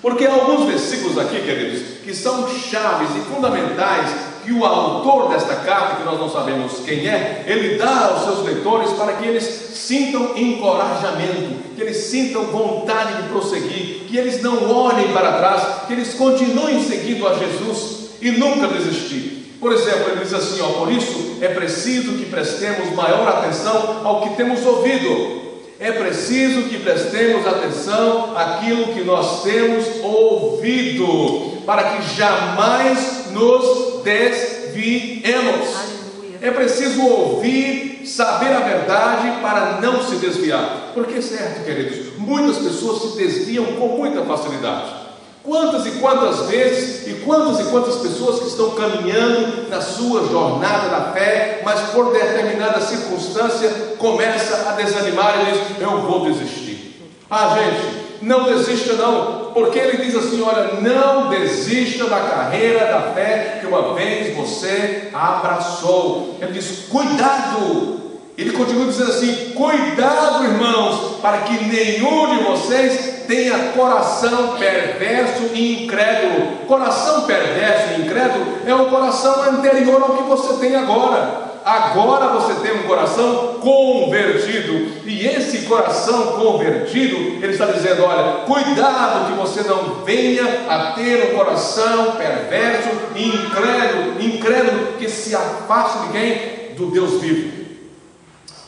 Porque há alguns versículos aqui, queridos, que são chaves e fundamentais, que o autor desta carta, que nós não sabemos quem é, ele dá aos seus leitores para que eles sintam encorajamento, que eles sintam vontade de prosseguir, que eles não olhem para trás, que eles continuem seguindo a Jesus e nunca desistir. Por exemplo, ele diz assim, por isso é preciso que prestemos maior atenção ao que temos ouvido. É preciso que prestemos atenção àquilo que nós temos ouvido, para que jamais nos desviemos. Aleluia. É preciso ouvir, saber a verdade para não se desviar. Porque é certo, queridos, muitas pessoas se desviam com muita facilidade. Quantas e quantas vezes e quantas pessoas que estão caminhando na sua jornada da fé, mas por determinada circunstância começa a desanimar e diz, eu vou desistir. Gente, não desista não, porque ele diz assim, olha, não desista da carreira da fé que uma vez você abraçou. Ele diz, cuidado. Ele continua dizendo assim, cuidado, irmãos, para que nenhum de vocês tenha coração perverso e incrédulo. Coração perverso e incrédulo é um coração anterior ao que você tem agora. Agora você tem um coração convertido, e esse coração convertido, ele está dizendo, olha, cuidado que você não venha a ter um coração perverso e incrédulo, que se afaste de quem? Do Deus vivo.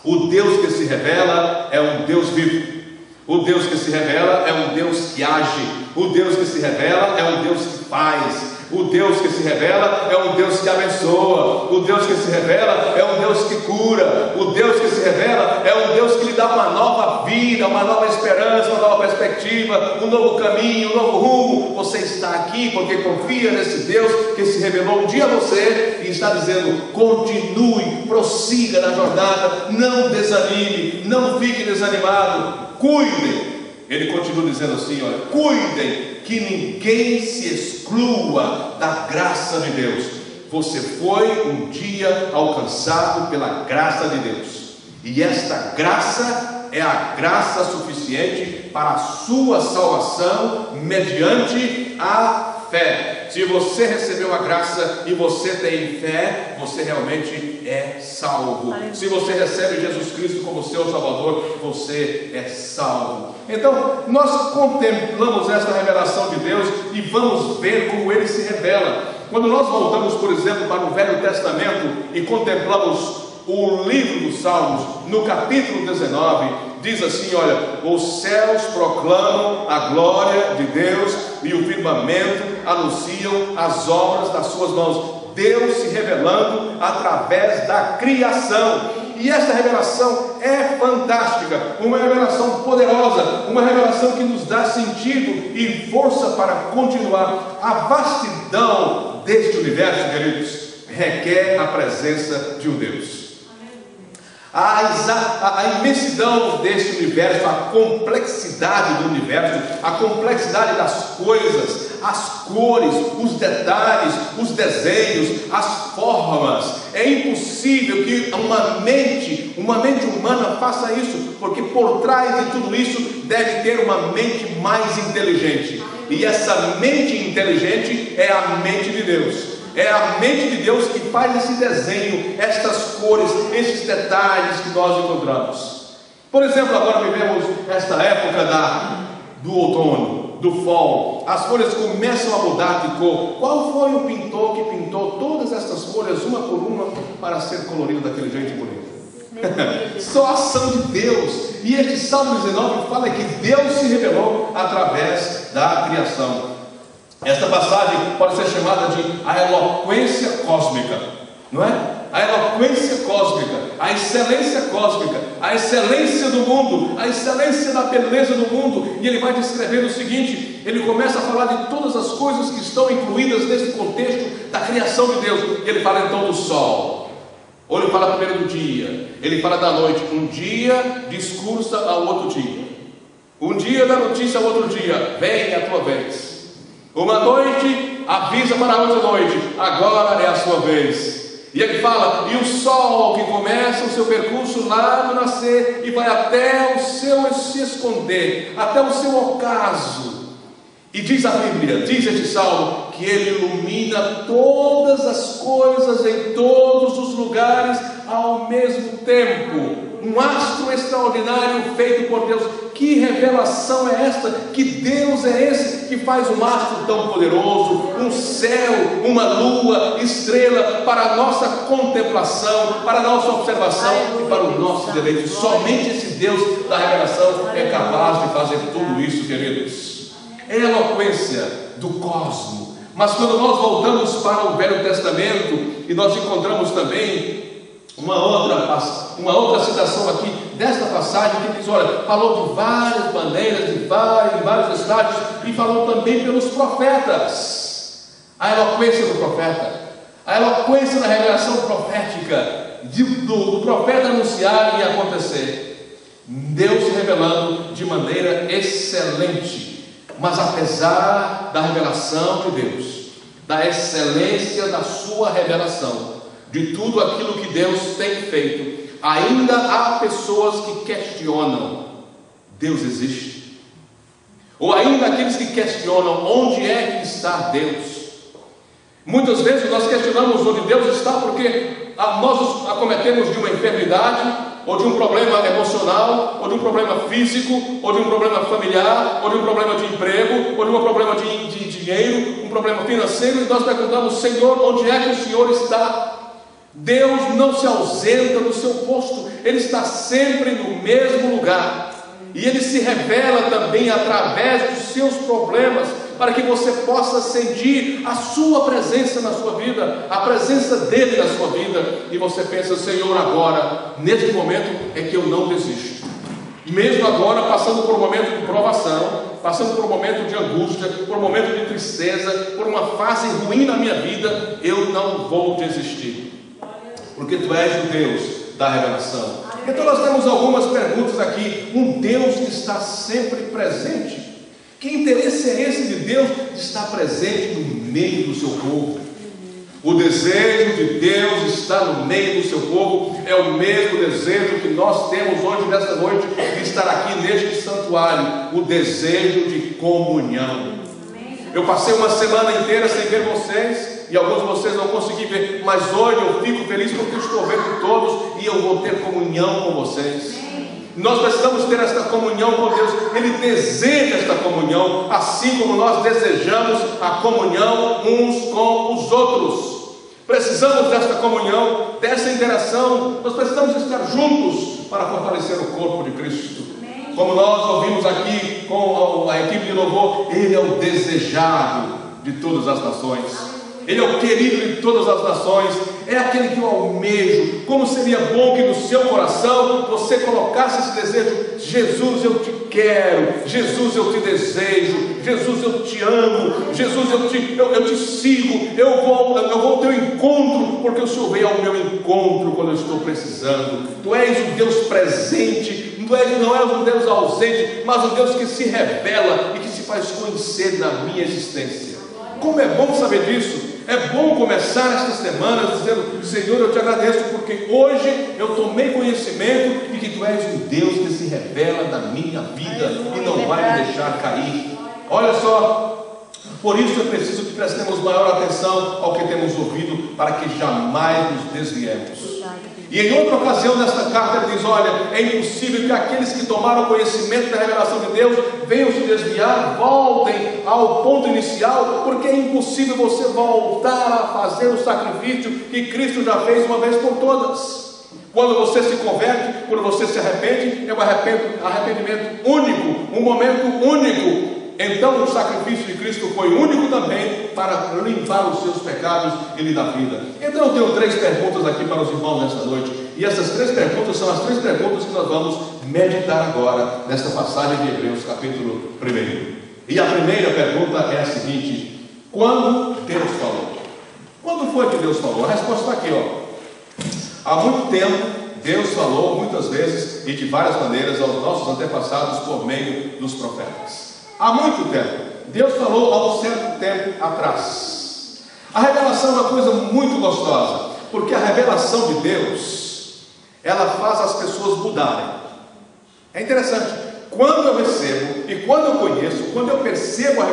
O Deus que se revela é um Deus vivo. O Deus que se revela é um Deus que age. O Deus que se revela é um Deus que faz. O Deus que se revela é um Deus que abençoa. O Deus que se revela é um Deus que cura. O Deus que se revela é um Deus que lhe dá uma nova vida, uma nova esperança, uma nova perspectiva, um novo caminho, um novo rumo. Você está aqui porque confia nesse Deus que se revelou um dia a você e está dizendo, continue, prossiga na jornada, não desanime, não fique desanimado, cuidem. Ele continua dizendo assim, olha, cuidem que ninguém se exclua da graça de Deus. Você foi um dia alcançado pela graça de Deus, e esta graça é a graça suficiente para a sua salvação mediante a fé. Se você recebeu a graça e você tem fé, você realmente é salvo. Se você recebe Jesus Cristo como seu Salvador, você é salvo. Então, nós contemplamos esta revelação de Deus e vamos ver como Ele se revela. Quando nós voltamos, por exemplo, para o Velho Testamento e contemplamos o livro dos Salmos, no capítulo 19, diz assim, olha, os céus proclamam a glória de Deus e o firmamento anunciam as obras das suas mãos. Deus se revelando através da criação. E essa revelação é fantástica, uma revelação poderosa, uma revelação que nos dá sentido e força para continuar. A vastidão deste universo, queridos, requer a presença de um Deus. A imensidão deste universo, a complexidade do universo, a complexidade das coisas, as cores, os detalhes, os desenhos, as formas. É impossível que uma mente humana faça isso, porque por trás de tudo isso deve ter uma mente mais inteligente. E essa mente inteligente é a mente de Deus. É a mente de Deus que faz esse desenho, estas cores, esses detalhes que nós encontramos. Por exemplo, agora vivemos esta época do outono, do fall. As folhas começam a mudar de cor. Qual foi o pintor que pintou todas estas folhas, uma por uma, para ser colorido daquele jeito bonito? Só a ação de Deus. E este Salmo 19 fala que Deus se revelou através da criação. Esta passagem pode ser chamada de a eloquência cósmica, não é? A eloquência cósmica, a excelência cósmica, a excelência do mundo, a excelência da beleza do mundo. E ele vai descrevendo o seguinte, ele começa a falar de todas as coisas que estão incluídas nesse contexto da criação de Deus. Ele fala então do sol, ou ele fala primeiro do dia, ele fala da noite. Um dia discursa ao outro dia, um dia dá notícia ao outro dia, vem a tua vez. Uma noite avisa para a outra noite, agora é a sua vez. E ele fala, e o sol que começa o seu percurso lá no nascer e vai até o seu se esconder, até o seu ocaso. E diz a Bíblia, diz este salmo, que Ele ilumina todas as coisas em todos os lugares ao mesmo tempo. Um astro extraordinário feito por Deus. Que revelação é esta? Que Deus é esse que faz um astro tão poderoso, um céu, uma lua, estrela, para a nossa contemplação, para a nossa observação e para o nosso deleite. Somente esse Deus da revelação é capaz de fazer tudo isso, queridos. É a eloquência do cosmos. Mas quando nós voltamos para o Velho Testamento, e nós encontramos também uma outra citação aqui desta passagem, que diz, olha, falou de várias maneiras, em vários estágios, e falou também pelos profetas. A eloquência do profeta, a eloquência da revelação profética, do profeta anunciar e acontecer. Deus se revelando de maneira excelente. Mas apesar da revelação de Deus, da excelência da sua revelação, de tudo aquilo que Deus tem feito, ainda há pessoas que questionam: Deus existe? Ou ainda aqueles que questionam: onde é que está Deus? Muitas vezes nós questionamos onde Deus está porque nós acometemos de uma enfermidade, ou de um problema emocional, ou de um problema físico, ou de um problema familiar, ou de um problema de emprego, ou de um problema de dinheiro, um problema financeiro, e nós perguntamos: Senhor, onde é que o Senhor está? Deus não se ausenta do seu posto, Ele está sempre no mesmo lugar, e Ele se revela também através dos seus problemas, para que você possa sentir a sua presença na sua vida, a presença dEle na sua vida, e você pensa: Senhor, agora, neste momento é que eu não desisto, mesmo agora passando por um momento de provação, passando por um momento de angústia, por um momento de tristeza, por uma fase ruim na minha vida, eu não vou desistir, porque Tu és o Deus da revelação. Então nós temos algumas perguntas aqui. Um Deus que está sempre presente. Que interesse é esse de Deus de estar presente no meio do seu povo? O desejo de Deus estar no meio do seu povo é o mesmo desejo que nós temos hoje, nesta noite, de estar aqui neste santuário. O desejo de comunhão. Eu passei uma semana inteira sem ver vocês, e alguns de vocês não consegui ver, mas hoje eu fico feliz porque estou vendo todos, e eu vou ter comunhão com vocês. Nós precisamos ter esta comunhão com Deus. Ele deseja esta comunhão, assim como nós desejamos a comunhão uns com os outros. Precisamos desta comunhão, dessa interação. Nós precisamos estar juntos para fortalecer o corpo de Cristo. Como nós ouvimos aqui com a equipe de louvor, Ele é o desejado de todas as nações. Ele é o querido de todas as nações, é aquele que eu almejo. Como seria bom que no seu coração você colocasse esse desejo: Jesus, eu te quero, Jesus, eu te desejo, Jesus, eu te amo, Jesus, eu te sigo, eu vou ao teu encontro, porque o Senhor veio ao meu encontro quando eu estou precisando. Tu és um Deus presente, não és um Deus ausente, mas um Deus que se revela e que se faz conhecer na minha existência. Como é bom saber disso. É bom começar estas semanas dizendo: Senhor, eu te agradeço porque hoje eu tomei conhecimento de que Tu és um Deus que se revela na minha vida e não vai me deixar cair. Olha só, por isso é preciso que prestemos maior atenção ao que temos ouvido, para que jamais nos desviemos. E em outra ocasião nesta carta ele diz: olha, é impossível que aqueles que tomaram conhecimento da revelação de Deus venham se desviar, voltem ao ponto inicial, porque é impossível você voltar a fazer o sacrifício que Cristo já fez uma vez por todas. Quando você se converte, quando você se arrepende, é um arrependimento único, um momento único. Então o sacrifício de Cristo foi único também para limpar os seus pecados e lhe dar vida. Então eu tenho 3 perguntas aqui para os irmãos nesta noite, e essas 3 perguntas são as 3 perguntas que nós vamos meditar agora nesta passagem de Hebreus capítulo 1. E a primeira pergunta é a seguinte: quando Deus falou? Quando foi que Deus falou? A resposta está aqui, ó. Há muito tempo Deus falou muitas vezes e de várias maneiras aos nossos antepassados por meio dos profetas. Há muito tempo, Deus falou há um certo tempo atrás. A revelação é uma coisa muito gostosa, porque a revelação de Deus, ela faz as pessoas mudarem. É interessante, quando eu recebo e quando eu conheço, quando eu percebo a